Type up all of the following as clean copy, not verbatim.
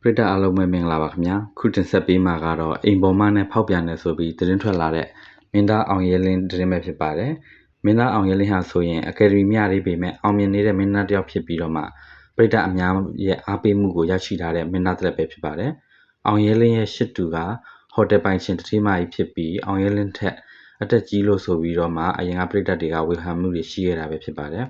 ပရိသတ်အားလုံးပဲမင်္ဂလာပါခင်ဗျာခုတင်ဆက်ပေးမှာကတော့အိမ်ပေါ်မနဲ့ဖောက်ပြန်တယ်ဆိုပြီးသတင်းထွက်လာတဲ့မင်းသားအောင်ရဲလင်းသတင်းပဲဖြစ်ပါတယ်မင်းသားအောင်ရဲလင်းဟာဆိုရင်အကယ်ဒမီမြရေးပေမဲ့အောင်မြင်နေတဲ့မင်းသားတစ်ယောက်ဖြစ်ပြီးတော့မှပရိသတ်အများရဲ့အားပေးမှုကိုရရှိထားတဲ့မင်းသားတစ်ပဲဖြစ်ပါတယ်အောင်ရဲလင်းရဲ့ရှစ်တူကဟိုတယ်ပိုင်ရှင်တတိမကြီးဖြစ်ပြီးအောင်ရဲလင်းထက်အတက်ကြီးလို့ဆိုပြီးတော့မှအရင်ကပရိသတ်တွေကဝေဖန်မှုတွေရှိရတာပဲဖြစ်ပါတယ်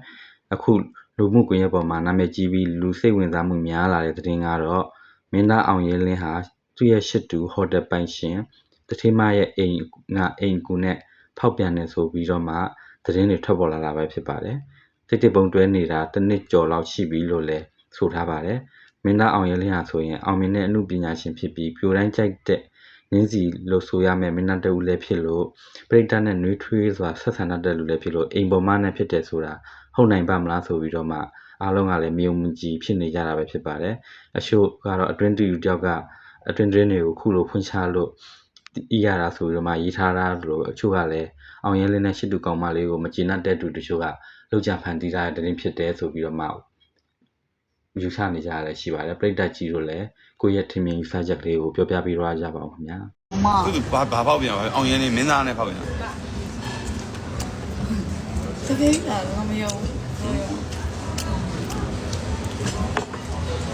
အခုလူမှုကွန်ရက်ပေါ်မှာနာမည်ကြီးပြီးလူစိတ်ဝင်စားမှုများလာတဲ့သတင်းကတော့မင်းသားအောင်ရဲလင်းဟာသူ့ရဲ့ရှစ်တူဟိုတယ်ပိုင်ရှင်တတိမရဲ့အိမ်ကူနဲ့ဖောက်ပြန်တယ်ဆိုပြီးတော့မှသတင်းတွေထွက်ပေါ်လာတာပဲဖြစ်ပါတယ်တိတ်ပုံတွဲနေတာတစ်နှစ်ကျော်လောက်ရှိပြီလို့လည်းဆိုထားပါတယ်မင်းသားအောင်ရဲလင်းဟာဆိုရင်အောင်မြင်တဲ့အမှုပညာရှင်ဖြစ်ပြီးပြိုတိုင်းကြိုက်တဲ့နင်းစီလို့ဆိုရမယ်မင်းသားတူလည်းဖြစ်လို့ပရိသတ်နဲ့နှွေးထွေးစွာဆက်ဆံတတ်တဲ့လူလည်းဖြစ်လို့အိမ်ပေါ်မနဲ့ဖြစ်တယ်ဆိုတာဟုတ်နိုင်ပါမလားဆိုပြီးတော့မှအားလုံးကလည်းမြုံမြကြီးဖြစ်နေကြတာပဲဖြစ်ပါတယ်အချို့ကတော့အတွင်းတူတယောက်ကအတွင်းတင်းတွေကိုခုလိုဖွင့်ချလို့ရတာဆိုပြီးတော့မှရေးထားတာလို့အချို့ကလည်းအောင်ရဲလင်းနဲ့ရှစ်တူကောင်မလေးကိုမကျေနပ်တဲ့သူတချို့ကလောက်ကြဖန်တီးထားတဲ့တင်းဖြစ်တယ်ဆိုပြီးတော့မှယူဆနေကြရလဲရှိပါတယ်ပြိတ္တကြီးတို့လည်းကိုယ့်ရဲ့ထင်မြင်ယူဆချက်ကလေးကိုပြောပြပေးတော့ကြပါဦးခင်ဗျာသူဘာပေါက်ပြန်အောင်ရဲနေမင်းသားနဲ့ဖောက်ပြန်တကယ်လားမယုံ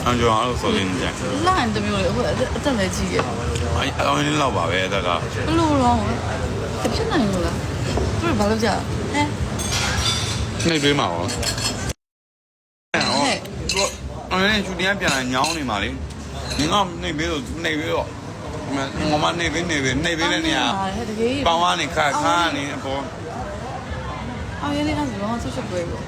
အောင်ကျော်အောင်လို့ဆိုနေကြလာရင်တမျိုးလေအခုအသက်လည်းကြီးရဲ့အောင်ရဲလောက်ပါပဲအသက်ကဘလို့တော့ဖြစ်နိုင်လို့လားသူတို့ဘာလုပ်ကြဟဲ့နေတွေးမှာရောအောင်ရဲချူတင်ပြန်လာညောင်းနေမှာလေနင်ကနေပြီးတော့နေပြီးတော့ငမနေပြီးလည်းနေပေါင်းဝါနေခါနေအပေါ်အောင်ရဲလေးကဆိုတော့ဆွတ်ပွဲပေါ့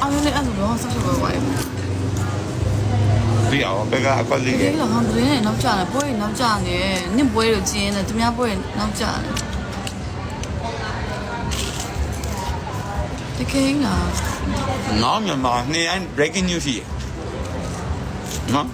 အောင်ရဲလေးအဲ့လိုဆွတ်ပွဲဝိုင်းဒီအောင်ဘက်ကအကွက်လေးဒီလိုဟန်ဒရင်းနောက်ကျတယ်ပွဲနောက်ကျနေနင့်ပွဲလို့ကျင်းတယ်သူများပွဲနောက်ကျတယ်တကယ်လားငေါ့မြန်မာနေတိုင်း breaking news ရှိရနော်